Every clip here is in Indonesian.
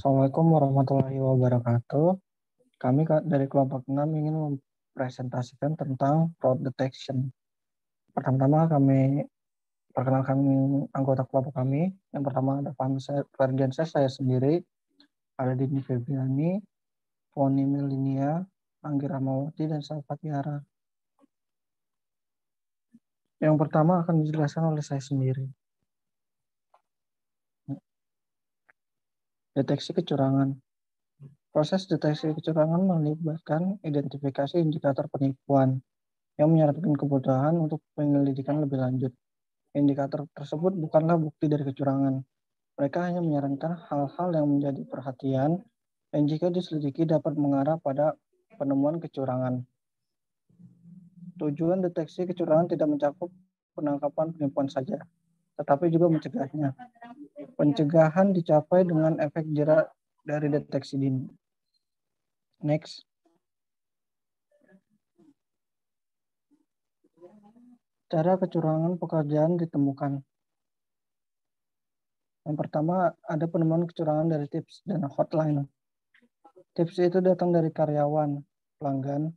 Assalamualaikum warahmatullahi wabarakatuh. Kami dari kelompok 6 ingin mempresentasikan tentang fraud detection. Pertama-tama kami perkenalkan anggota kelompok kami. Yang pertama ada Ferdiansyah, saya sendiri, ada Dini Febriani, Foni Melinia, Anggi Rahmawati, dan Salva Tiara. Yang pertama akan dijelaskan oleh saya sendiri. Deteksi kecurangan. Proses deteksi kecurangan melibatkan identifikasi indikator penipuan yang menyarankan kebutuhan untuk penyelidikan lebih lanjut. Indikator tersebut bukanlah bukti dari kecurangan. Mereka hanya menyarankan hal-hal yang menjadi perhatian dan jika diselidiki dapat mengarah pada penemuan kecurangan. Tujuan deteksi kecurangan tidak mencakup penangkapan penipuan saja, tetapi juga mencegahnya. Pencegahan dicapai dengan efek jera dari deteksi dini. Next. Cara kecurangan pekerjaan ditemukan. Yang pertama, ada penemuan kecurangan dari tips dan hotline. Tips itu datang dari karyawan, pelanggan,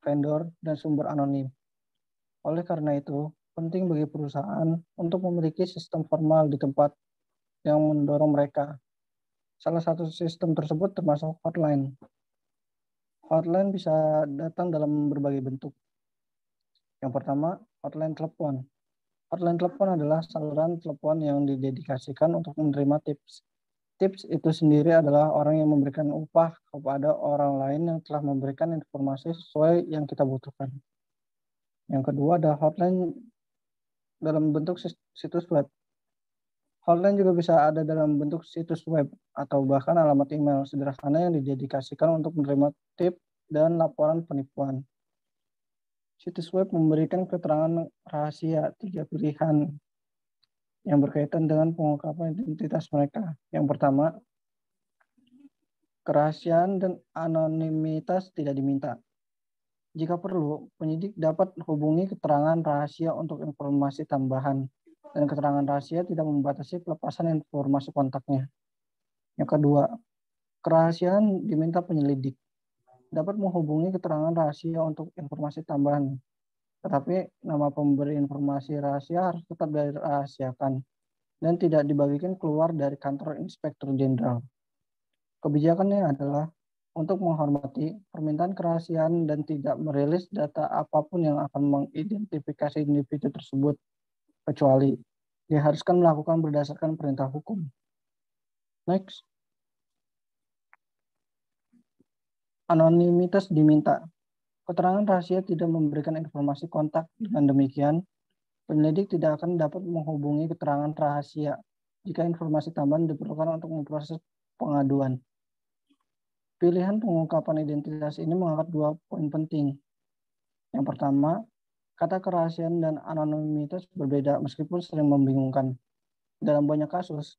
vendor, dan sumber anonim. Oleh karena itu, penting bagi perusahaan untuk memiliki sistem formal di tempat yang mendorong mereka. Salah satu sistem tersebut termasuk hotline. Hotline bisa datang dalam berbagai bentuk. Yang pertama, hotline telepon. Hotline telepon adalah saluran telepon yang didedikasikan untuk menerima tips. Tips itu sendiri adalah orang yang memberikan upah kepada orang lain yang telah memberikan informasi sesuai yang kita butuhkan. Yang kedua ada hotline dalam bentuk situs web. Hotline juga bisa ada dalam bentuk situs web atau bahkan alamat email sederhana yang didedikasikan untuk menerima tips dan laporan penipuan. Situs web memberikan keterangan rahasia 3 pilihan yang berkaitan dengan pengungkapan identitas mereka. Yang pertama, kerahasiaan dan anonimitas tidak diminta. Jika perlu, penyidik dapat hubungi keterangan rahasia untuk informasi tambahan, dan keterangan rahasia tidak membatasi pelepasan informasi kontaknya. Yang kedua, kerahasiaan diminta penyelidik. Dapat menghubungi keterangan rahasia untuk informasi tambahan, tetapi nama pemberi informasi rahasia harus tetap dirahasiakan dan tidak dibagikan keluar dari kantor Inspektur Jenderal. Kebijakannya adalah untuk menghormati permintaan kerahasiaan dan tidak merilis data apapun yang akan mengidentifikasi individu tersebut, kecuali diharuskan melakukan berdasarkan perintah hukum. Next. Anonimitas diminta. Keterangan rahasia tidak memberikan informasi kontak. Dengan demikian, penyelidik tidak akan dapat menghubungi keterangan rahasia jika informasi tambahan diperlukan untuk memproses pengaduan. Pilihan pengungkapan identitas ini mengangkat 2 poin penting. Yang pertama, kata kerahasiaan dan anonimitas berbeda meskipun sering membingungkan. Dalam banyak kasus,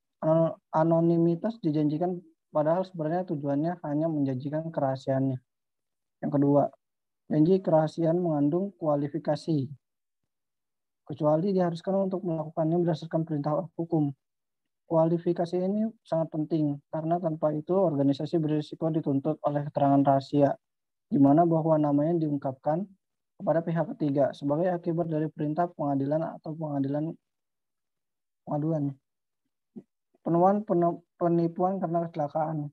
anonimitas dijanjikan padahal sebenarnya tujuannya hanya menjanjikan kerahasiaannya. Yang kedua, janji kerahasiaan mengandung kualifikasi, kecuali diharuskan untuk melakukannya berdasarkan perintah hukum. Kualifikasi ini sangat penting karena tanpa itu organisasi berisiko dituntut oleh keterangan rahasia, di mana bahwa namanya diungkapkan kepada pihak ketiga sebagai akibat dari perintah pengadilan atau pengaduan. Penemuan penipuan karena kecelakaan.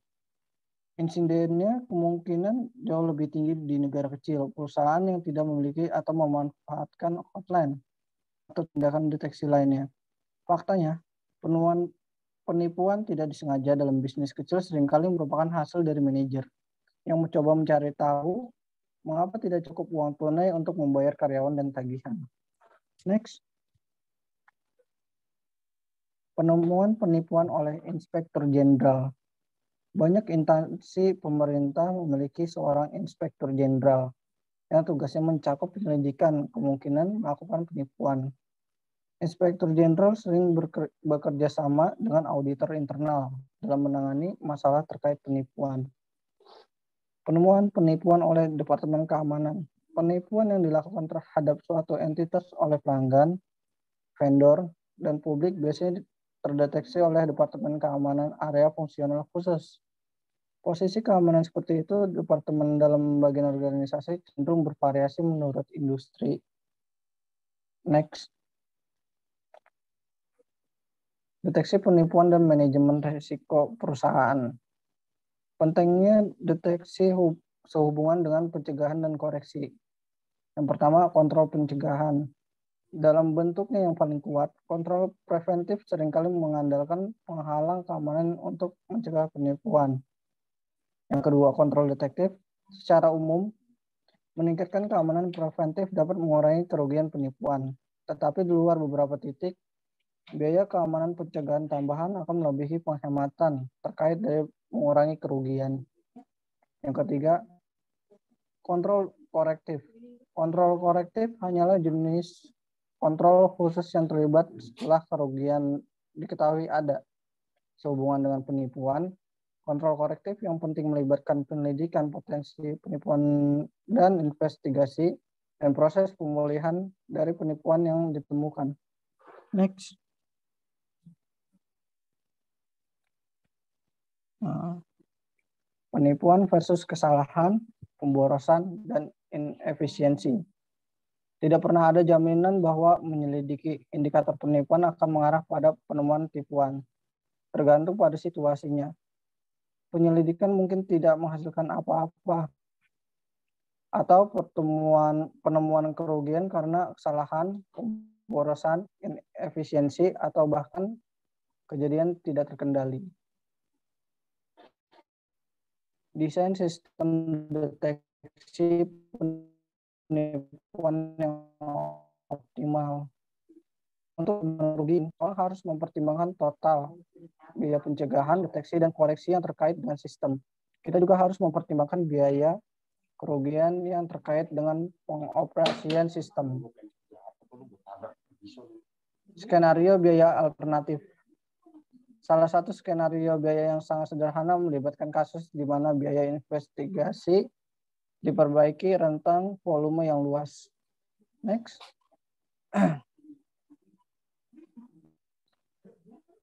Insidennya kemungkinan jauh lebih tinggi di negara kecil, perusahaan yang tidak memiliki atau memanfaatkan hotline atau tindakan deteksi lainnya. Faktanya, penipuan tidak disengaja dalam bisnis kecil seringkali merupakan hasil dari manajer yang mencoba mencari tahu mengapa tidak cukup uang tunai untuk membayar karyawan dan tagihan. Next. Penemuan penipuan oleh Inspektur Jenderal. Banyak instansi pemerintah memiliki seorang Inspektur Jenderal yang tugasnya mencakup penyelidikan kemungkinan melakukan penipuan. Inspektur Jenderal sering bekerja sama dengan auditor internal dalam menangani masalah terkait penipuan. Penemuan penipuan oleh Departemen Keamanan. Penipuan yang dilakukan terhadap suatu entitas oleh pelanggan, vendor, dan publik biasanya terdeteksi oleh Departemen Keamanan Area Fungsional Khusus Posisi keamanan seperti itu departemen dalam bagian organisasi cenderung bervariasi menurut industri. Next. Deteksi penipuan dan manajemen risiko perusahaan. Pentingnya deteksi sehubungan dengan pencegahan dan koreksi. Yang pertama, kontrol pencegahan. Dalam bentuknya yang paling kuat, kontrol preventif seringkali mengandalkan penghalang keamanan untuk mencegah penipuan. Yang kedua, kontrol detektif. Secara umum, meningkatkan keamanan preventif dapat mengurangi kerugian penipuan. Tetapi di luar beberapa titik, biaya keamanan pencegahan tambahan akan melebihi penghematan terkait dari mengurangi kerugian. Yang ketiga, kontrol korektif. Kontrol korektif hanyalah jenis kontrol khusus yang terlibat setelah kerugian diketahui ada sehubungan dengan penipuan. Kontrol korektif yang penting melibatkan penyelidikan potensi penipuan dan investigasi dan proses pemulihan dari penipuan yang ditemukan. Next. Penipuan versus kesalahan, pemborosan, dan inefisiensi. Tidak pernah ada jaminan bahwa menyelidiki indikator penipuan akan mengarah pada penemuan tipuan. Tergantung pada situasinya. Penyelidikan mungkin tidak menghasilkan apa-apa, atau penemuan kerugian karena kesalahan, pemborosan, inefisiensi, atau bahkan kejadian tidak terkendali. Desain sistem deteksi penipuan yang optimal. Untuk merugi, harus mempertimbangkan total biaya pencegahan, deteksi, dan koreksi yang terkait dengan sistem. Kita juga harus mempertimbangkan biaya kerugian yang terkait dengan pengoperasian sistem. Skenario biaya alternatif. Salah satu skenario biaya yang sangat sederhana melibatkan kasus di mana biaya investigasi diperbaiki rentang volume yang luas. Next.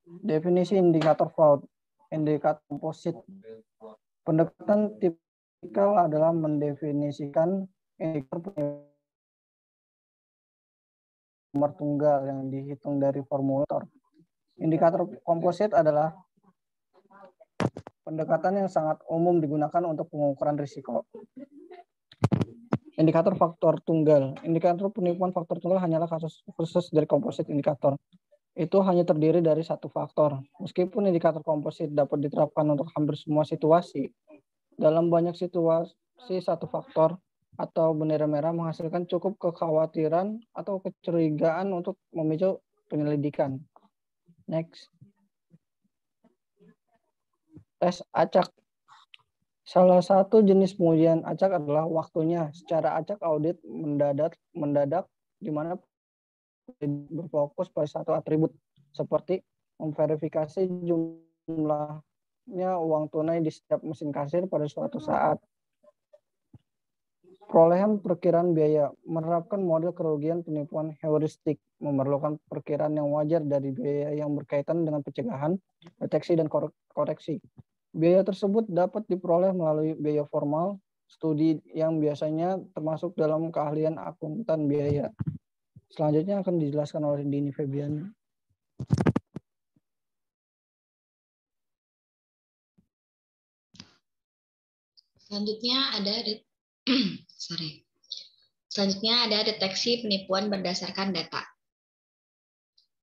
Definisi indikator fraud. Indikator komposit. Pendekatan tipikal adalah mendefinisikan indikator nomor tunggal yang dihitung dari formulator. Indikator komposit adalah pendekatan yang sangat umum digunakan untuk pengukuran risiko. Indikator faktor tunggal. Indikator penipuan faktor tunggal hanyalah kasus khusus dari komposit indikator. Itu hanya terdiri dari satu faktor. Meskipun indikator komposit dapat diterapkan untuk hampir semua situasi, dalam banyak situasi satu faktor atau bendera merah menghasilkan cukup kekhawatiran atau kecurigaan untuk memicu penyelidikan. Next. Tes acak. Salah satu jenis pengujian acak adalah waktunya. Secara acak audit mendadak di mana berfokus pada satu atribut seperti memverifikasi jumlahnya uang tunai di setiap mesin kasir pada suatu saat. Perolehan perkiraan biaya menerapkan model kerugian penipuan heuristik memerlukan perkiraan yang wajar dari biaya yang berkaitan dengan pencegahan, deteksi, dan koreksi. Biaya tersebut dapat diperoleh melalui biaya formal, studi yang biasanya termasuk dalam keahlian akuntan biaya. Selanjutnya akan dijelaskan oleh Dini Febiani. Selanjutnya ada deteksi penipuan berdasarkan data.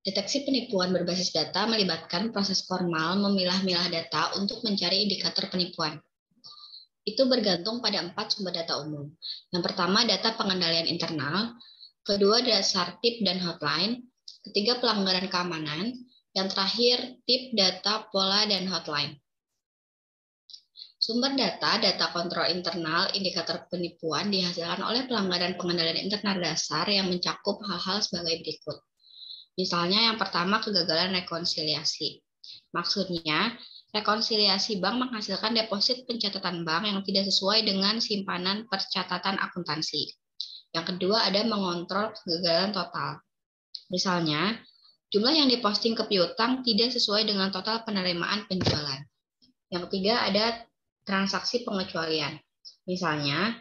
Deteksi penipuan berbasis data melibatkan proses formal memilah-milah data untuk mencari indikator penipuan. Itu bergantung pada 4 sumber data umum. Yang pertama, data pengendalian internal. Kedua, dasar tip dan hotline. Ketiga, pelanggaran keamanan. Yang terakhir, tip, data, pola, dan hotline. Sumber data kontrol internal, indikator penipuan dihasilkan oleh pelanggaran pengendalian internal dasar yang mencakup hal-hal sebagai berikut. Misalnya yang pertama, kegagalan rekonsiliasi. Maksudnya, rekonsiliasi bank menghasilkan deposit pencatatan bank yang tidak sesuai dengan simpanan percatatan akuntansi. Yang kedua, ada mengontrol kegagalan total. Misalnya, jumlah yang diposting ke piutang tidak sesuai dengan total penerimaan penjualan. Yang ketiga, ada transaksi pengecualian. Misalnya,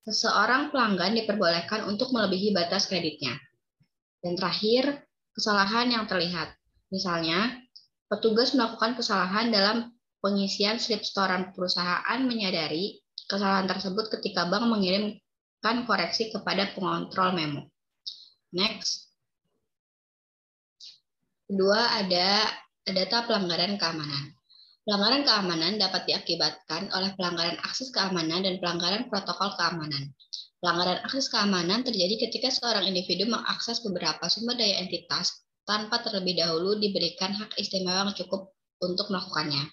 seseorang pelanggan diperbolehkan untuk melebihi batas kreditnya. Dan terakhir, kesalahan yang terlihat. Misalnya, petugas melakukan kesalahan dalam pengisian slip setoran perusahaan menyadari kesalahan tersebut ketika bank mengirimkan koreksi kepada pengontrol memo. Next. Kedua, ada data pelanggaran keamanan. Pelanggaran keamanan dapat diakibatkan oleh pelanggaran akses keamanan dan pelanggaran protokol keamanan. Pelanggaran akses keamanan terjadi ketika seorang individu mengakses beberapa sumber daya entitas tanpa terlebih dahulu diberikan hak istimewa yang cukup untuk melakukannya.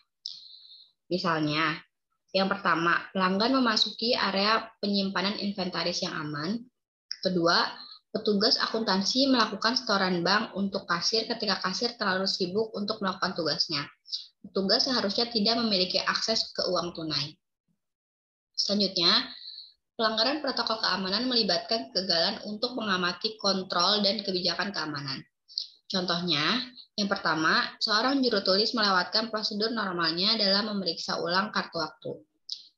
Misalnya, yang pertama, pelanggan memasuki area penyimpanan inventaris yang aman. Kedua, petugas akuntansi melakukan setoran bank untuk kasir ketika kasir terlalu sibuk untuk melakukan tugasnya. Petugas seharusnya tidak memiliki akses ke uang tunai. Selanjutnya, pelanggaran protokol keamanan melibatkan kegagalan untuk mengamati kontrol dan kebijakan keamanan. Contohnya, yang pertama, seorang juru tulis melewatkan prosedur normalnya dalam memeriksa ulang kartu waktu.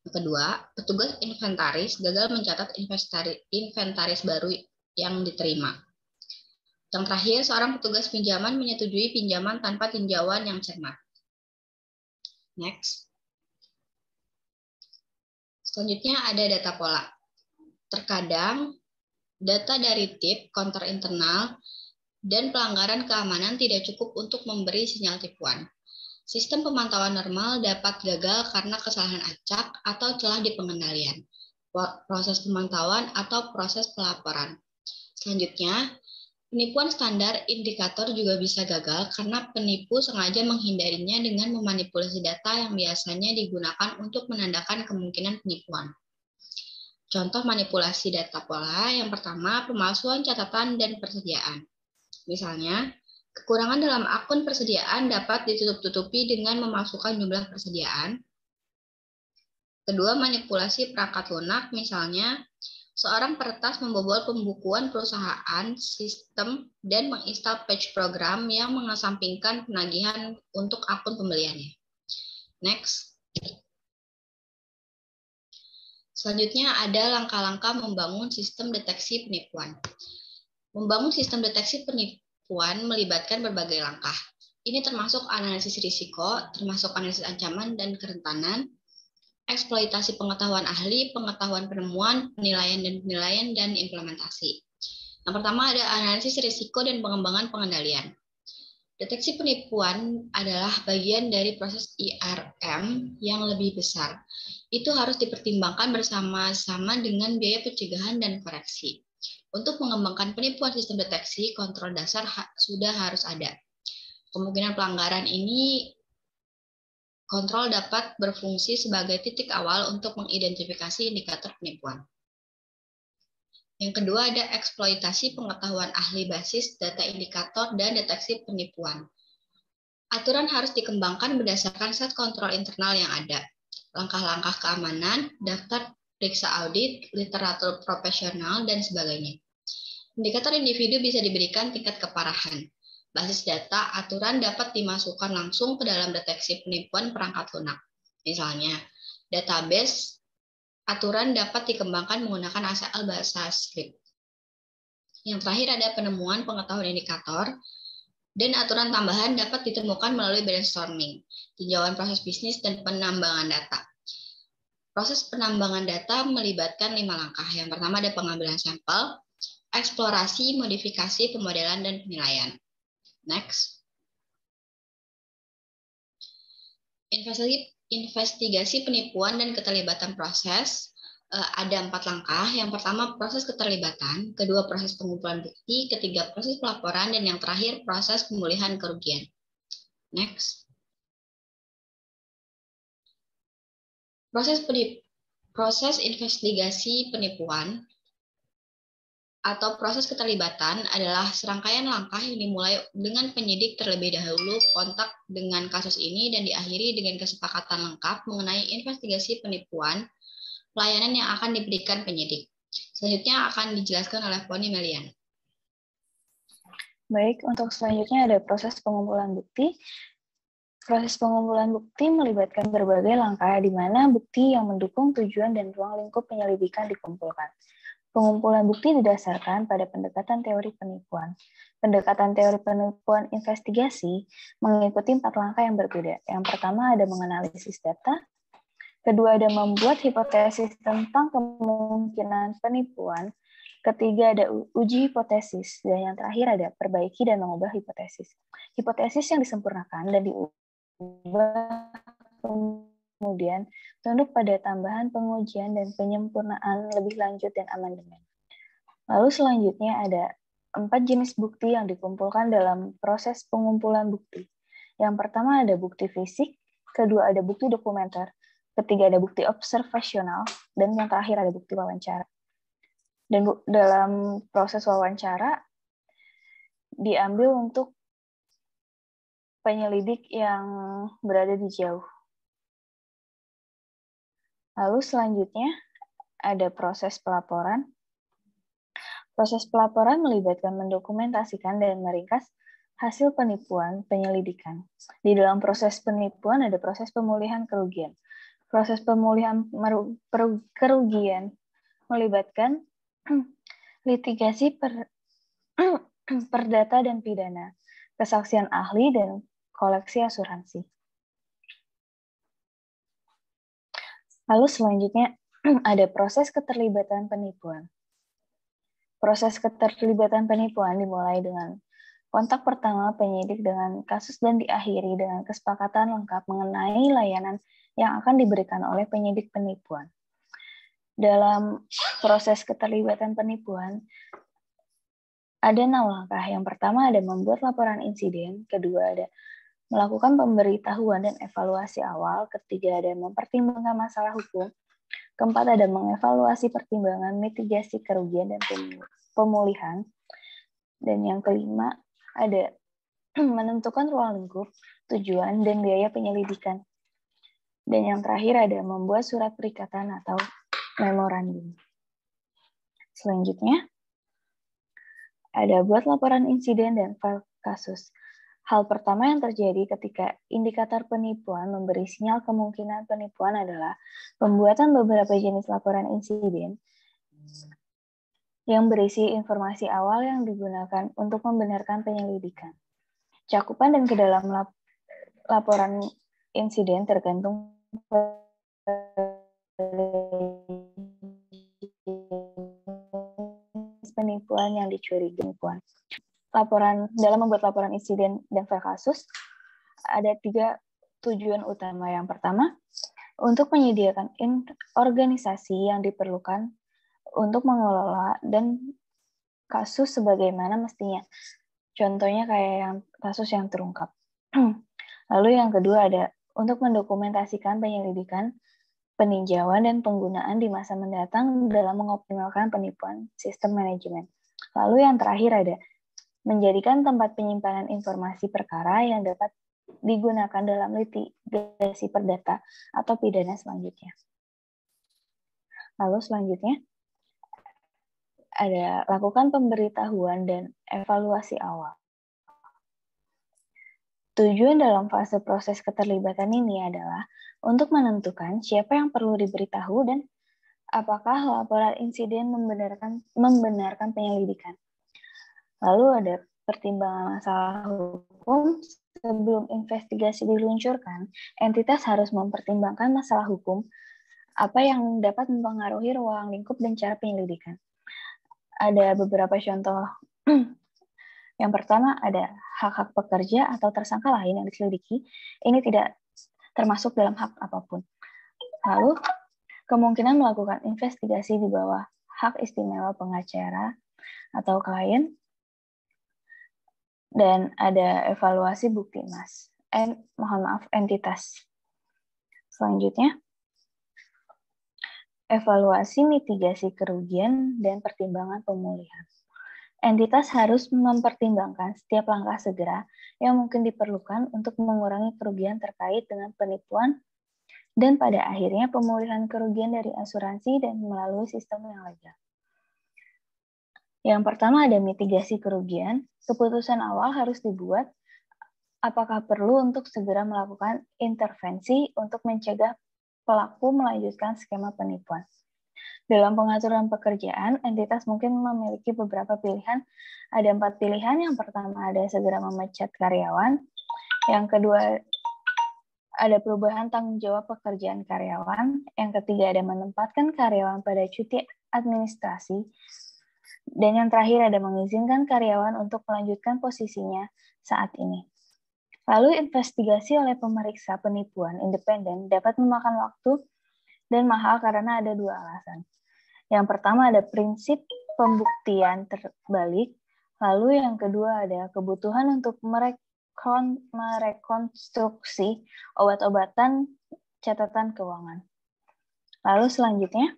Yang kedua, petugas inventaris gagal mencatat inventaris baru yang diterima. Yang terakhir, seorang petugas pinjaman menyetujui pinjaman tanpa tinjauan yang cermat. Next. Selanjutnya ada data pola. Terkadang, data dari tip, counter internal, dan pelanggaran keamanan tidak cukup untuk memberi sinyal tipuan. Sistem pemantauan normal dapat gagal karena kesalahan acak atau celah di pengendalian, proses pemantauan, atau proses pelaporan. Selanjutnya, penipuan standar indikator juga bisa gagal karena penipu sengaja menghindarinya dengan memanipulasi data yang biasanya digunakan untuk menandakan kemungkinan penipuan. Contoh manipulasi data pola yang pertama, pemalsuan catatan dan persediaan. Misalnya, kekurangan dalam akun persediaan dapat ditutup-tutupi dengan memasukkan jumlah persediaan. Kedua, manipulasi perangkat lunak, misalnya, seorang peretas membobol pembukuan perusahaan, sistem, dan menginstal patch program yang mengesampingkan penagihan untuk akun pembeliannya. Next. Selanjutnya ada langkah-langkah membangun sistem deteksi penipuan. Membangun sistem deteksi penipuan melibatkan berbagai langkah. Ini termasuk analisis risiko, termasuk analisis ancaman dan kerentanan, eksploitasi pengetahuan ahli, pengetahuan penemuan, penilaian, dan implementasi. Yang pertama ada analisis risiko dan pengembangan pengendalian. Deteksi penipuan adalah bagian dari proses IRM yang lebih besar. Itu harus dipertimbangkan bersama-sama dengan biaya pencegahan dan koreksi. Untuk mengembangkan penipuan sistem deteksi, kontrol dasar sudah harus ada. Kemungkinan pelanggaran ini, kontrol dapat berfungsi sebagai titik awal untuk mengidentifikasi indikator penipuan. Yang kedua ada eksploitasi pengetahuan ahli basis data indikator dan deteksi penipuan. Aturan harus dikembangkan berdasarkan set kontrol internal yang ada. Langkah-langkah keamanan, daftar periksa audit, literatur profesional, dan sebagainya. Indikator individu bisa diberikan tingkat keparahan. Basis data aturan dapat dimasukkan langsung ke dalam deteksi penipuan perangkat lunak. Misalnya, database aturan dapat dikembangkan menggunakan ASL bahasa script. Yang terakhir ada penemuan pengetahuan indikator, dan aturan tambahan dapat ditemukan melalui brainstorming, tinjauan proses bisnis, dan penambangan data. Proses penambangan data melibatkan 5 langkah. Yang pertama ada pengambilan sampel, eksplorasi, modifikasi, pemodelan, dan penilaian. Next. Investigasi penipuan dan keterlibatan proses. Ada 4 langkah. Yang pertama proses keterlibatan, kedua proses pengumpulan bukti, ketiga proses pelaporan, dan yang terakhir proses pemulihan kerugian. Next. Proses investigasi penipuan atau proses keterlibatan adalah serangkaian langkah yang dimulai dengan penyidik terlebih dahulu kontak dengan kasus ini dan diakhiri dengan kesepakatan lengkap mengenai investigasi penipuan, pelayanan yang akan diberikan penyidik. Selanjutnya akan dijelaskan oleh Poni Melian. Baik, untuk selanjutnya ada proses pengumpulan bukti. Proses pengumpulan bukti melibatkan berbagai langkah di mana bukti yang mendukung tujuan dan ruang lingkup penyelidikan dikumpulkan. Pengumpulan bukti didasarkan pada pendekatan teori penipuan. Pendekatan teori penipuan investigasi mengikuti 4 langkah yang berbeda. Yang pertama ada menganalisis data, kedua ada membuat hipotesis tentang kemungkinan penipuan, ketiga ada uji hipotesis, dan yang terakhir ada perbaiki dan mengubah hipotesis. Hipotesis yang disempurnakan dan diubah kemudian tunduk pada tambahan pengujian dan penyempurnaan lebih lanjut dan amandemen. Lalu selanjutnya ada 4 jenis bukti yang dikumpulkan dalam proses pengumpulan bukti. Yang pertama ada bukti fisik, kedua ada bukti dokumenter, ketiga ada bukti observasional, dan yang terakhir ada bukti wawancara. Dan dalam proses wawancara diambil untuk penyelidik yang berada di jauh. Lalu selanjutnya ada proses pelaporan. Proses pelaporan melibatkan mendokumentasikan dan meringkas hasil penipuan penyelidikan. Di dalam proses penipuan ada proses pemulihan kerugian. Proses pemulihan kerugian melibatkan litigasi perdata dan pidana, kesaksian ahli, dan koleksi asuransi. Lalu selanjutnya ada proses keterlibatan penipuan. Proses keterlibatan penipuan dimulai dengan kontak pertama penyidik dengan kasus dan diakhiri dengan kesepakatan lengkap mengenai layanan yang akan diberikan oleh penyidik penipuan. Dalam proses keterlibatan penipuan, ada 6 langkah. Yang pertama ada membuat laporan insiden, kedua ada melakukan pemberitahuan dan evaluasi awal, ketiga ada mempertimbangkan masalah hukum, keempat ada mengevaluasi pertimbangan mitigasi kerugian dan pemulihan, dan yang kelima ada menentukan ruang lingkup, tujuan, dan biaya penyelidikan. Dan yang terakhir ada membuat surat perikatan atau memorandum. Selanjutnya, ada buat laporan insiden dan file kasus. Hal pertama yang terjadi ketika indikator penipuan memberi sinyal kemungkinan penipuan adalah pembuatan beberapa jenis laporan insiden yang berisi informasi awal yang digunakan untuk membenarkan penyelidikan. Cakupan dan kedalam laporan insiden tergantung penipuan yang dicurigai penipuan. Dalam membuat laporan insiden dan file kasus ada 3 tujuan utama. Yang pertama, untuk menyediakan organisasi yang diperlukan untuk mengelola dan kasus sebagaimana mestinya. Contohnya kayak yang kasus yang terungkap. Lalu yang kedua ada untuk mendokumentasikan penyelidikan, peninjauan, dan penggunaan di masa mendatang dalam mengoptimalkan penipuan sistem manajemen. Lalu yang terakhir ada menjadikan tempat penyimpanan informasi perkara yang dapat digunakan dalam litigasi perdata atau pidana selanjutnya. Lalu selanjutnya ada lakukan pemberitahuan dan evaluasi awal. Tujuan dalam fase proses keterlibatan ini adalah untuk menentukan siapa yang perlu diberitahu dan apakah laporan insiden membenarkan penyelidikan. Lalu ada pertimbangan masalah hukum. Sebelum investigasi diluncurkan, entitas harus mempertimbangkan masalah hukum, apa yang dapat mempengaruhi ruang lingkup dan cara penyelidikan. Ada beberapa contoh. Yang pertama ada hak-hak pekerja atau tersangka lain yang diselidiki. Ini tidak termasuk dalam hak apapun. Lalu, kemungkinan melakukan investigasi di bawah hak istimewa pengacara atau klien, dan ada evaluasi bukti emas. Entitas. Selanjutnya, evaluasi mitigasi kerugian dan pertimbangan pemulihan. Entitas harus mempertimbangkan setiap langkah segera yang mungkin diperlukan untuk mengurangi kerugian terkait dengan penipuan dan pada akhirnya pemulihan kerugian dari asuransi dan melalui sistem yang legal. Yang pertama ada mitigasi kerugian. Keputusan awal harus dibuat apakah perlu untuk segera melakukan intervensi untuk mencegah pelaku melanjutkan skema penipuan. Dalam pengaturan pekerjaan, entitas mungkin memiliki beberapa pilihan. Ada 4 pilihan. Yang pertama ada segera memecat karyawan. Yang kedua ada perubahan tanggung jawab pekerjaan karyawan. Yang ketiga ada menempatkan karyawan pada cuti administrasi. Dan yang terakhir ada mengizinkan karyawan untuk melanjutkan posisinya saat ini. Lalu investigasi oleh pemeriksa penipuan independen dapat memakan waktu dan mahal karena ada 2 alasan. Yang pertama ada prinsip pembuktian terbalik, lalu yang kedua ada kebutuhan untuk merekonstruksi obat-obatan catatan keuangan. Lalu selanjutnya,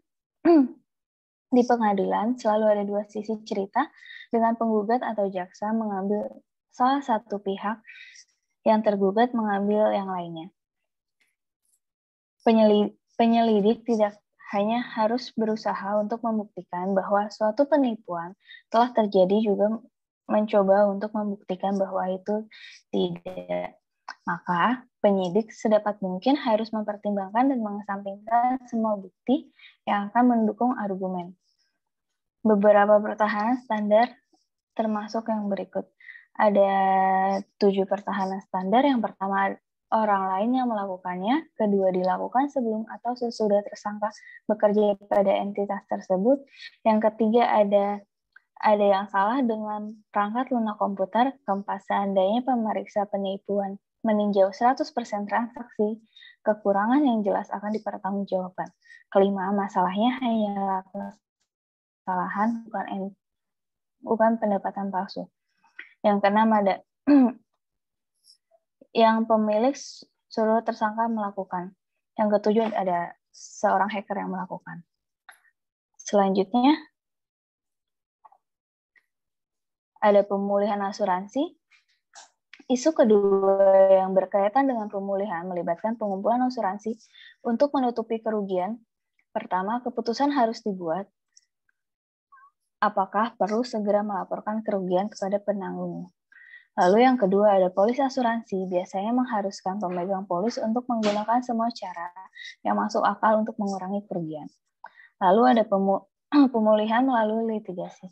di pengadilan selalu ada 2 sisi cerita, dengan penggugat atau jaksa mengambil salah satu pihak, yang tergugat mengambil yang lainnya. Penyelidik tidak hanya harus berusaha untuk membuktikan bahwa suatu penipuan telah terjadi, juga mencoba untuk membuktikan bahwa itu tidak. Maka penyidik sedapat mungkin harus mempertimbangkan dan mengesampingkan semua bukti yang akan mendukung argumen. Beberapa pertahanan standar termasuk yang berikut. Ada 7 pertahanan standar. Yang pertama, orang lain yang melakukannya. Kedua, dilakukan sebelum atau sesudah tersangka bekerja pada entitas tersebut. Yang ketiga, ada yang salah dengan perangkat lunak komputer. Keempat, seandainya pemeriksa penipuan meninjau 100% transaksi, kekurangan yang jelas akan dipertanggungjawabkan. Kelima, masalahnya hanyalah kesalahan, bukan pendapatan palsu. Yang keenam ada yang pemilik suruh tersangka melakukan. Yang ketujuh ada seorang hacker yang melakukan. Selanjutnya ada pemulihan asuransi. Isu kedua yang berkaitan dengan pemulihan melibatkan pengumpulan asuransi untuk menutupi kerugian. Pertama, keputusan harus dibuat. Apakah perlu segera melaporkan kerugian kepada penanggungnya? Lalu yang kedua ada polis asuransi, biasanya mengharuskan pemegang polis untuk menggunakan semua cara yang masuk akal untuk mengurangi kerugian. Lalu ada pemulihan melalui litigasi.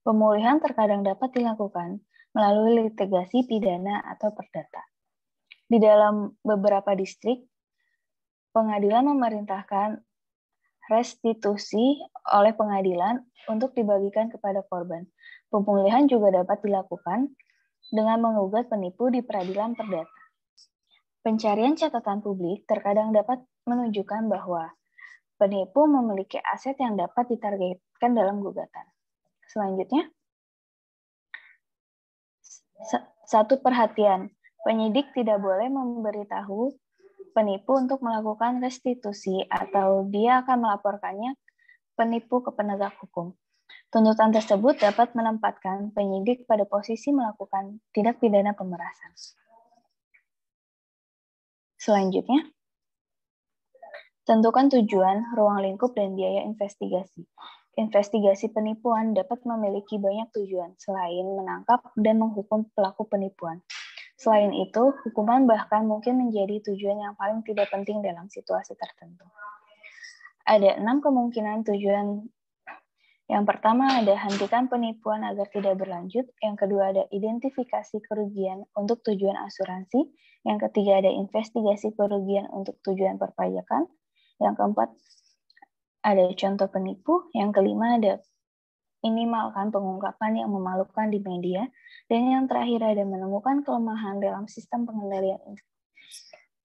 Pemulihan terkadang dapat dilakukan melalui litigasi pidana atau perdata. Di dalam beberapa distrik, pengadilan memerintahkan restitusi oleh pengadilan untuk dibagikan kepada korban. Pemulihan juga dapat dilakukan dengan menggugat penipu di peradilan perdata. Pencarian catatan publik terkadang dapat menunjukkan bahwa penipu memiliki aset yang dapat ditargetkan dalam gugatan. Selanjutnya, satu perhatian, penyidik tidak boleh memberitahu penipu untuk melakukan restitusi atau dia akan melaporkannya penipu ke penegak hukum. Tuntutan tersebut dapat menempatkan penyidik pada posisi melakukan tindak pidana pemerasan. Selanjutnya, tentukan tujuan, ruang lingkup, dan biaya investigasi. Investigasi penipuan dapat memiliki banyak tujuan selain menangkap dan menghukum pelaku penipuan. Selain itu, hukuman bahkan mungkin menjadi tujuan yang paling tidak penting dalam situasi tertentu. Ada 6 kemungkinan tujuan. Yang pertama ada hentikan penipuan agar tidak berlanjut. Yang kedua ada identifikasi kerugian untuk tujuan asuransi. Yang ketiga ada investigasi kerugian untuk tujuan perpajakan. Yang keempat ada contoh penipu. Yang kelima ada minimalkan pengungkapan yang memalukan di media. Dan yang terakhir ada menemukan kelemahan dalam sistem pengendalian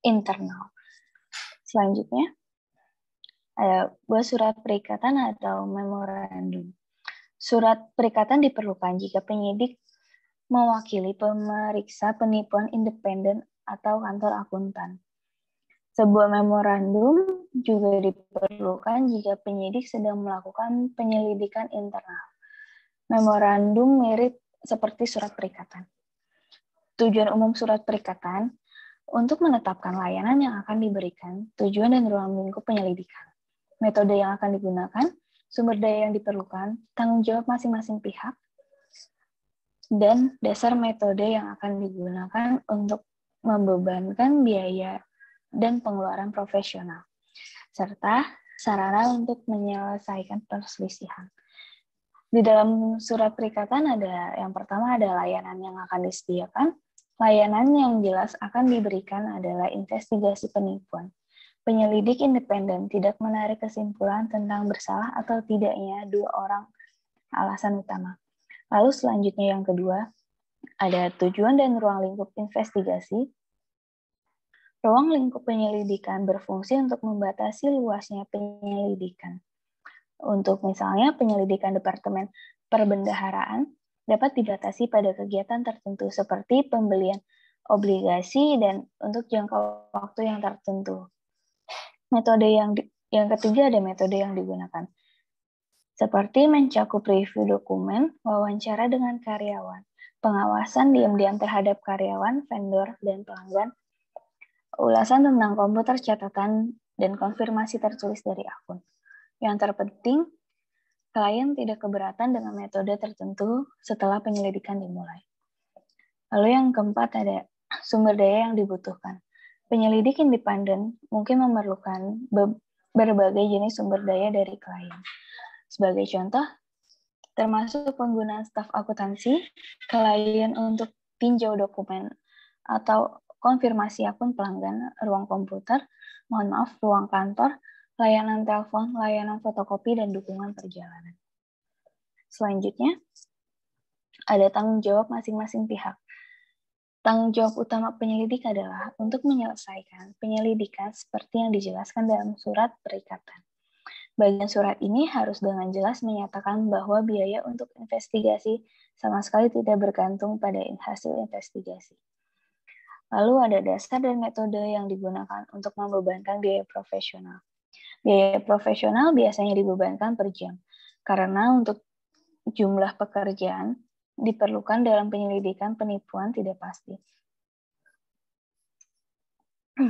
internal. Selanjutnya, ada buat surat perikatan atau memorandum. Surat perikatan diperlukan jika penyidik mewakili pemeriksa penipuan independen atau kantor akuntan. Sebuah memorandum juga diperlukan jika penyidik sedang melakukan penyelidikan internal. Memorandum mirip seperti surat perikatan. Tujuan umum surat perikatan untuk menetapkan layanan yang akan diberikan, tujuan dan ruang lingkup penyelidikan, metode yang akan digunakan, sumber daya yang diperlukan, tanggung jawab masing-masing pihak, dan dasar metode yang akan digunakan untuk membebankan biaya dan pengeluaran profesional, serta sarana untuk menyelesaikan perselisihan. Di dalam surat perikatan yang pertama ada layanan yang akan disediakan. Layanan yang jelas akan diberikan adalah investigasi penipuan. Penyelidik independen tidak menarik kesimpulan tentang bersalah atau tidaknya dua orang alasan utama. Lalu selanjutnya yang kedua, ada tujuan dan ruang lingkup investigasi. Ruang lingkup penyelidikan berfungsi untuk membatasi luasnya penyelidikan. Untuk misalnya penyelidikan Departemen Perbendaharaan dapat dibatasi pada kegiatan tertentu seperti pembelian obligasi dan untuk jangka waktu yang tertentu. Metode yang ketiga ada metode yang digunakan, seperti mencakup review dokumen, wawancara dengan karyawan, pengawasan diam-diam terhadap karyawan, vendor, dan pelanggan, ulasan tentang komputer catatan, dan konfirmasi tertulis dari akun. Yang terpenting, klien tidak keberatan dengan metode tertentu setelah penyelidikan dimulai. Lalu yang keempat ada sumber daya yang dibutuhkan. Penyelidik independen mungkin memerlukan berbagai jenis sumber daya dari klien. Sebagai contoh, termasuk penggunaan staf akuntansi, klien untuk tinjau dokumen atau konfirmasi akun pelanggan, ruang komputer, ruang kantor, layanan telepon, layanan fotokopi, dan dukungan perjalanan. Selanjutnya, ada tanggung jawab masing-masing pihak. Tanggung jawab utama penyelidik adalah untuk menyelesaikan penyelidikan seperti yang dijelaskan dalam surat perikatan. Bagian surat ini harus dengan jelas menyatakan bahwa biaya untuk investigasi sama sekali tidak bergantung pada hasil investigasi. Lalu ada dasar dan metode yang digunakan untuk membebankan biaya profesional. Biaya profesional biasanya dibebankan per jam, karena untuk jumlah pekerjaan diperlukan dalam penyelidikan penipuan tidak pasti.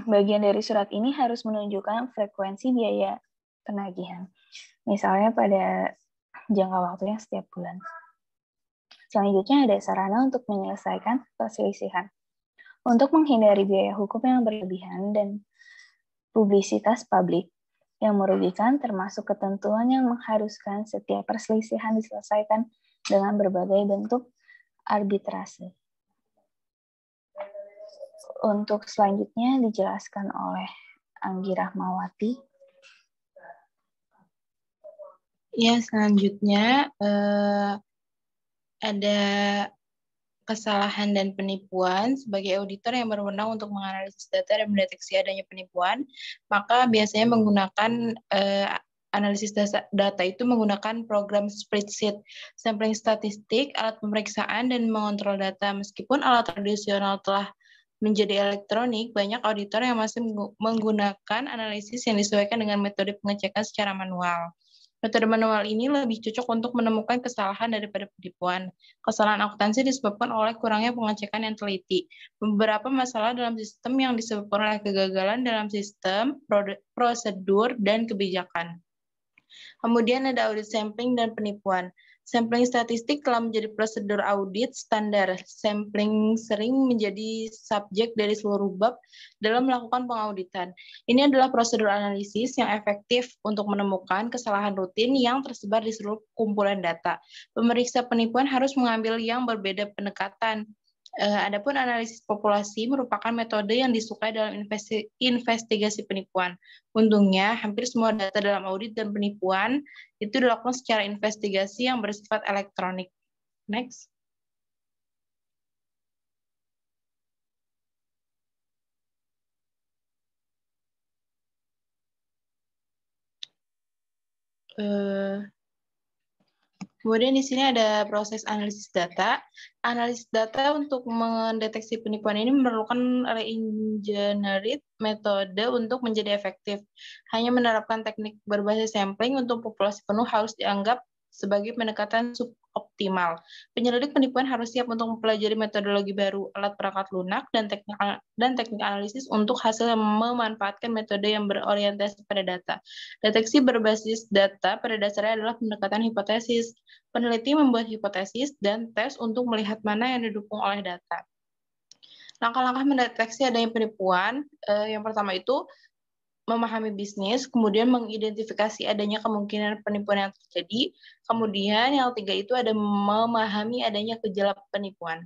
Bagian dari surat ini harus menunjukkan frekuensi biaya penagihan, misalnya pada jangka waktunya setiap bulan. Selanjutnya ada sarana untuk menyelesaikan perselisihan. Untuk menghindari biaya hukum yang berlebihan dan publisitas publik yang merugikan, termasuk ketentuan yang mengharuskan setiap perselisihan diselesaikan dengan berbagai bentuk arbitrase. Untuk selanjutnya dijelaskan oleh Anggi Rahmawati. Ya, selanjutnya ada kesalahan dan penipuan. Sebagai auditor yang berwenang untuk menganalisis data dan mendeteksi adanya penipuan, maka biasanya menggunakan analisis data itu menggunakan program spreadsheet, sampling statistik, alat pemeriksaan, dan mengontrol data. Meskipun alat tradisional telah menjadi elektronik, banyak auditor yang masih menggunakan analisis yang disesuaikan dengan metode pengecekan secara manual. Metode manual ini lebih cocok untuk menemukan kesalahan daripada penipuan. Kesalahan akuntansi disebabkan oleh kurangnya pengecekan yang teliti. Beberapa masalah dalam sistem yang disebabkan oleh kegagalan dalam sistem, prosedur, dan kebijakan. Kemudian ada audit sampling dan penipuan. Sampling statistik telah menjadi prosedur audit standar. Sampling sering menjadi subjek dari seluruh bab dalam melakukan pengauditan. Ini adalah prosedur analisis yang efektif untuk menemukan kesalahan rutin yang tersebar di seluruh kumpulan data. Pemeriksa penipuan harus mengambil yang berbeda pendekatan. Adapun analisis populasi merupakan metode yang disukai dalam investigasi penipuan. Untungnya, hampir semua data dalam audit dan penipuan itu dilakukan secara investigasi yang bersifat elektronik. Next. Kemudian di sini ada proses analisis data. Analisis data untuk mendeteksi penipuan ini memerlukan re-engineered metode untuk menjadi efektif. Hanya menerapkan teknik berbasis sampling untuk populasi penuh harus dianggap sebagai pendekatan optimal. Penyelidik penipuan harus siap untuk mempelajari metodologi baru, alat perangkat lunak, dan teknik analisis untuk hasil yang memanfaatkan metode yang berorientasi pada data. Deteksi berbasis data pada dasarnya adalah pendekatan hipotesis. Peneliti membuat hipotesis dan tes untuk melihat mana yang didukung oleh data. Langkah-langkah mendeteksi adanya penipuan, yang pertama itu memahami bisnis, kemudian mengidentifikasi adanya kemungkinan penipuan yang terjadi, kemudian yang ketiga itu ada memahami adanya gejala penipuan.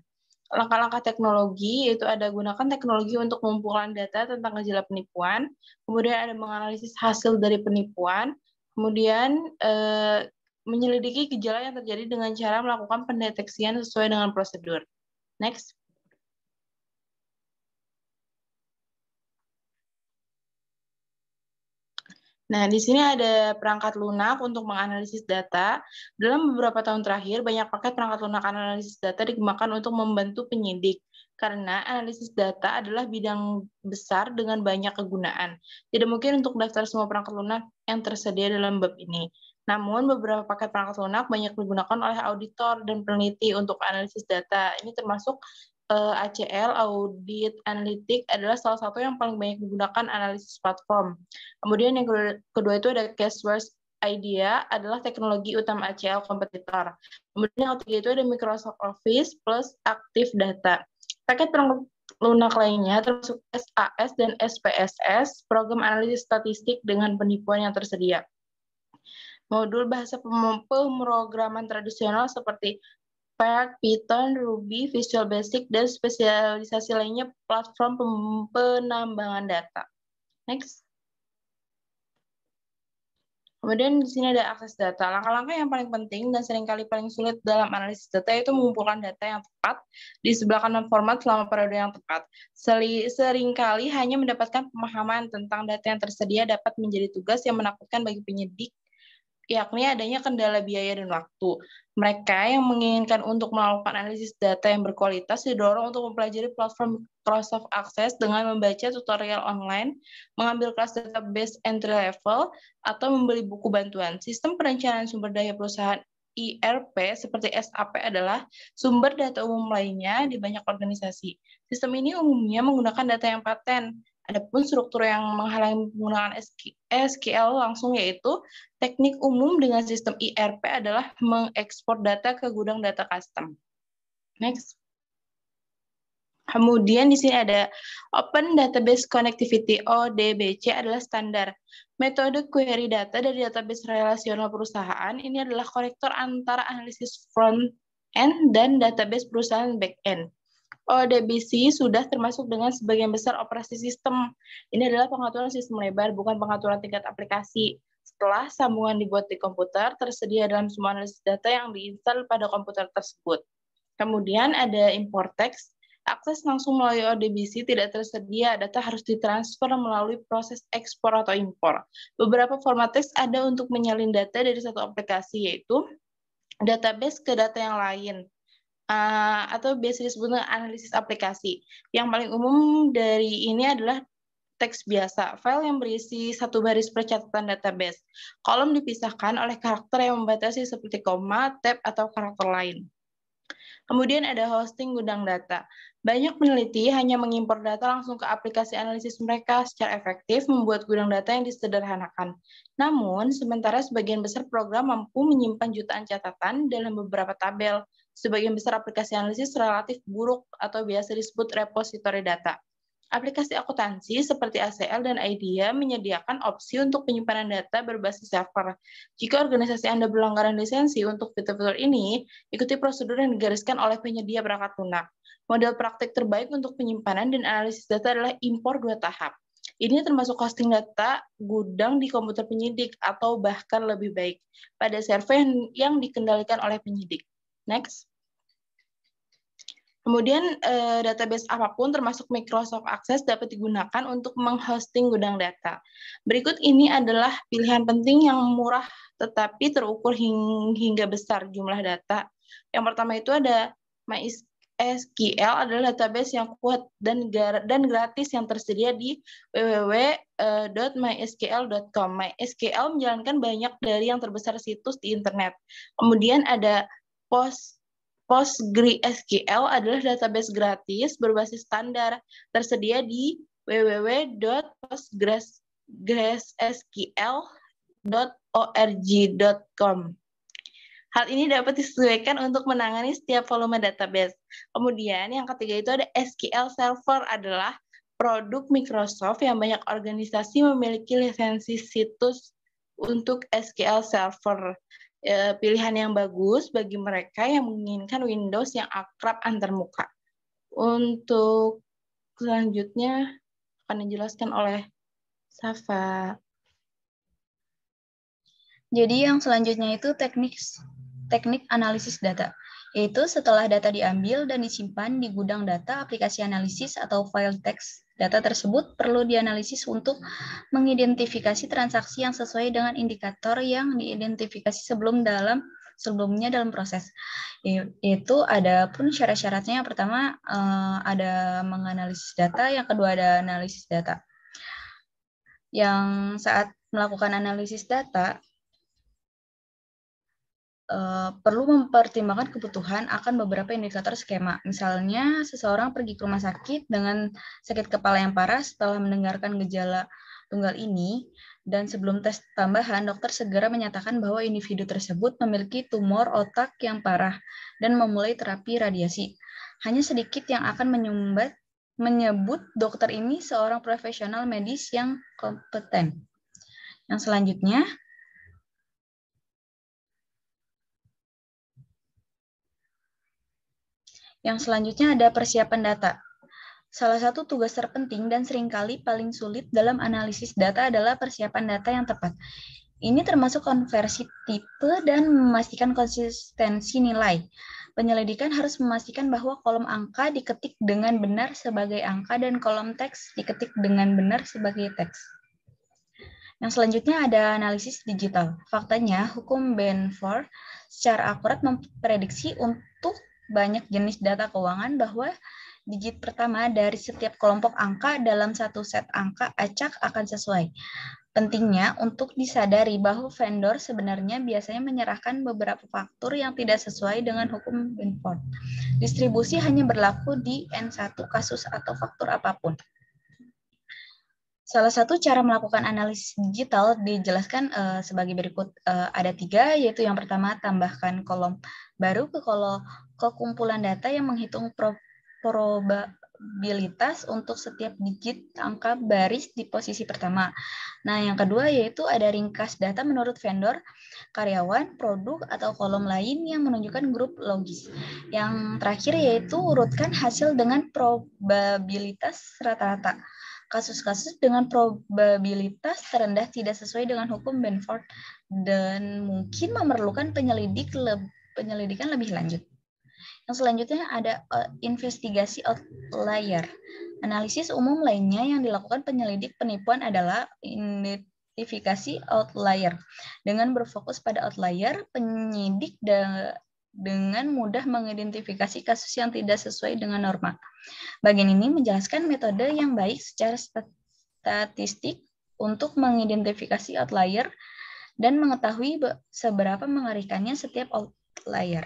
Langkah-langkah teknologi yaitu ada gunakan teknologi untuk mengumpulkan data tentang gejala penipuan, kemudian ada menganalisis hasil dari penipuan, kemudian menyelidiki gejala yang terjadi dengan cara melakukan pendeteksian sesuai dengan prosedur. Next. Nah, di sini ada perangkat lunak untuk menganalisis data. Dalam beberapa tahun terakhir, banyak paket perangkat lunak analisis data dikembangkan untuk membantu penyidik, karena analisis data adalah bidang besar dengan banyak kegunaan. Tidak mungkin untuk daftar semua perangkat lunak yang tersedia dalam bab ini. Namun, beberapa paket perangkat lunak banyak digunakan oleh auditor dan peneliti untuk analisis data. Ini termasuk ACL, Audit Analytics, adalah salah satu yang paling banyak digunakan analisis platform. Kemudian yang kedua itu ada Caseware Idea, adalah teknologi utama ACL kompetitor. Kemudian yang ketiga itu ada Microsoft Office plus Active Data. Paket perangkat lunak lainnya termasuk SAS dan SPSS, program analisis statistik dengan penipuan yang tersedia. Modul bahasa pemrograman tradisional seperti Spark, Python, Ruby, Visual Basic, dan spesialisasi lainnya platform penambangan data. Next. Kemudian di sini ada akses data. Langkah-langkah yang paling penting dan seringkali paling sulit dalam analisis data itu mengumpulkan data yang tepat di sebelah kanan format selama periode yang tepat. Seringkali hanya mendapatkan pemahaman tentang data yang tersedia dapat menjadi tugas yang menakutkan bagi penyidik, yakni adanya kendala biaya dan waktu. Mereka yang menginginkan untuk melakukan analisis data yang berkualitas didorong untuk mempelajari platform Microsoft Access dengan membaca tutorial online, mengambil kelas database entry level, atau membeli buku bantuan. Sistem perencanaan sumber daya perusahaan ERP seperti SAP adalah sumber data umum lainnya di banyak organisasi. Sistem ini umumnya menggunakan data yang paten. Adapun struktur yang menghalangi penggunaan SQL langsung yaitu teknik umum dengan sistem ERP adalah mengekspor data ke gudang data custom. Next. Kemudian di sini ada Open Database Connectivity, ODBC adalah standar. Metode query data dari database relasional perusahaan ini adalah konektor antara analisis front end dan database perusahaan back end. ODBC sudah termasuk dengan sebagian besar operasi sistem. Ini adalah pengaturan sistem lebar, bukan pengaturan tingkat aplikasi. Setelah sambungan dibuat di komputer, tersedia dalam semua analisis data yang diinstal pada komputer tersebut. Kemudian ada import text. Akses langsung melalui ODBC tidak tersedia, data harus ditransfer melalui proses ekspor atau impor. Beberapa format teks ada untuk menyalin data dari satu aplikasi, yaitu database ke data yang lain. Atau biasa disebut dengan analisis aplikasi. Yang paling umum dari ini adalah teks biasa, file yang berisi satu baris percatatan database. Kolom dipisahkan oleh karakter yang membatasi seperti koma, tab, atau karakter lain. Kemudian ada hosting gudang data. Banyak peneliti hanya mengimpor data langsung ke aplikasi analisis mereka secara efektif membuat gudang data yang disederhanakan. Namun, sementara sebagian besar program mampu menyimpan jutaan catatan dalam beberapa tabel. Sebagian besar aplikasi analisis relatif buruk atau biasa disebut repositori data. Aplikasi akuntansi seperti ACL dan IDEA menyediakan opsi untuk penyimpanan data berbasis server. Jika organisasi Anda berlanggaran lisensi untuk fitur-fitur ini, ikuti prosedur yang digariskan oleh penyedia perangkat lunak. Model praktik terbaik untuk penyimpanan dan analisis data adalah impor 2 tahap. Ini termasuk hosting data gudang di komputer penyidik atau bahkan lebih baik pada server yang dikendalikan oleh penyidik. Next. Kemudian database apapun termasuk Microsoft Access dapat digunakan untuk menghosting gudang data. Berikut ini adalah pilihan penting yang murah tetapi terukur hingga besar jumlah data. Yang pertama itu ada MySQL, adalah database yang kuat dan gratis yang tersedia di www.mysql.com. MySQL menjalankan banyak dari yang terbesar situs di internet. Kemudian ada PostgreSQL adalah database gratis berbasis standar tersedia di www.postgresql.org.com. Hal ini dapat disesuaikan untuk menangani setiap volume database. Kemudian yang ketiga itu ada SQL Server, adalah produk Microsoft yang banyak organisasi memiliki lisensi situs untuk SQL Server. Pilihan yang bagus bagi mereka yang menginginkan Windows yang akrab antarmuka. Untuk selanjutnya akan dijelaskan oleh Safa. Jadi yang selanjutnya itu teknik analisis data, yaitu setelah data diambil dan disimpan di gudang data, aplikasi analisis atau file teks data tersebut perlu dianalisis untuk mengidentifikasi transaksi yang sesuai dengan indikator yang diidentifikasi sebelumnya dalam proses. Yaitu ada pun syarat-syaratnya. Yang pertama ada menganalisis data, yang kedua ada analisis data. Yang saat melakukan analisis data perlu mempertimbangkan kebutuhan akan beberapa indikator skema. Misalnya, seseorang pergi ke rumah sakit dengan sakit kepala yang parah setelah mendengarkan gejala tunggal ini, dan sebelum tes tambahan, dokter segera menyatakan bahwa individu tersebut memiliki tumor otak yang parah dan memulai terapi radiasi. Hanya sedikit yang akan menyebut dokter ini seorang profesional medis yang kompeten. Yang selanjutnya ada persiapan data. Salah satu tugas terpenting dan seringkali paling sulit dalam analisis data adalah persiapan data yang tepat. Ini termasuk konversi tipe dan memastikan konsistensi nilai. Penyelidikan harus memastikan bahwa kolom angka diketik dengan benar sebagai angka dan kolom teks diketik dengan benar sebagai teks. Yang selanjutnya ada analisis digital. Faktanya, hukum Benford secara akurat memprediksi untuk banyak jenis data keuangan bahwa digit pertama dari setiap kelompok angka dalam satu set angka acak akan sesuai. Pentingnya untuk disadari bahwa vendor sebenarnya biasanya menyerahkan beberapa faktur yang tidak sesuai dengan hukum Benford. Distribusi hanya berlaku di N1 kasus atau faktur apapun. Salah satu cara melakukan analisis digital dijelaskan sebagai berikut. Ada 3, yaitu yang pertama, tambahkan kolom baru ke kumpulan data yang menghitung probabilitas untuk setiap digit angka baris di posisi pertama. Nah, yang kedua yaitu ada ringkas data menurut vendor, karyawan, produk, atau kolom lain yang menunjukkan grup logis. Yang terakhir yaitu urutkan hasil dengan probabilitas rata-rata. Kasus-kasus dengan probabilitas terendah tidak sesuai dengan hukum Benford dan mungkin memerlukan penyelidikan lebih lanjut. Yang selanjutnya ada investigasi outlier. Analisis umum lainnya yang dilakukan penyelidik penipuan adalah identifikasi outlier. Dengan berfokus pada outlier, penyidik dengan mudah mengidentifikasi kasus yang tidak sesuai dengan norma. Bagian ini menjelaskan metode yang baik secara statistik untuk mengidentifikasi outlier dan mengetahui seberapa mengerikannya setiap outlier.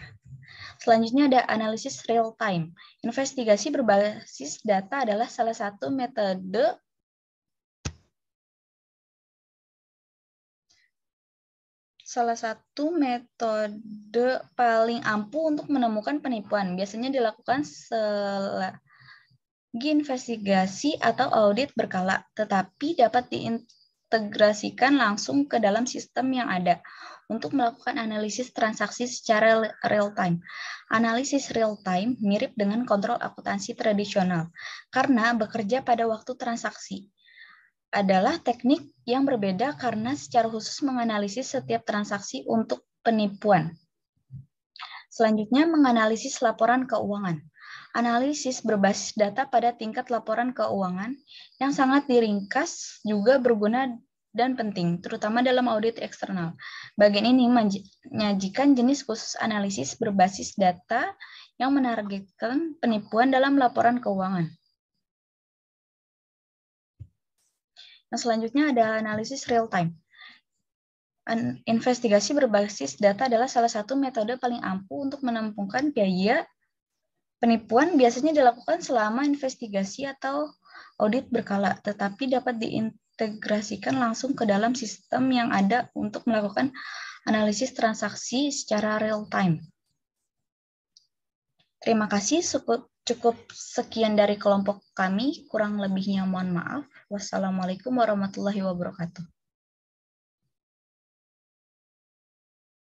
Selanjutnya ada analisis real time. Investigasi berbasis data adalah salah satu metode paling ampuh untuk menemukan penipuan. Biasanya dilakukan selagi investigasi atau audit berkala, tetapi dapat diintegrasikan langsung ke dalam sistem yang ada untuk melakukan analisis transaksi secara real-time. Analisis real-time mirip dengan kontrol akuntansi tradisional karena bekerja pada waktu transaksi. Adalah teknik yang berbeda karena secara khusus menganalisis setiap transaksi untuk penipuan. Selanjutnya, menganalisis laporan keuangan. Analisis berbasis data pada tingkat laporan keuangan yang sangat diringkas juga berguna dan penting, terutama dalam audit eksternal. Bagian ini menyajikan jenis khusus analisis berbasis data yang menargetkan penipuan dalam laporan keuangan. Yang selanjutnya ada analisis real time. Investigasi berbasis data adalah salah satu metode paling ampuh untuk menampungkan biaya penipuan. Biasanya dilakukan selama investigasi atau audit berkala, tetapi dapat diintegrasikan langsung ke dalam sistem yang ada untuk melakukan analisis transaksi secara real time. Terima kasih, cukup sekian dari kelompok kami, kurang lebihnya mohon maaf. Wassalamualaikum warahmatullahi wabarakatuh.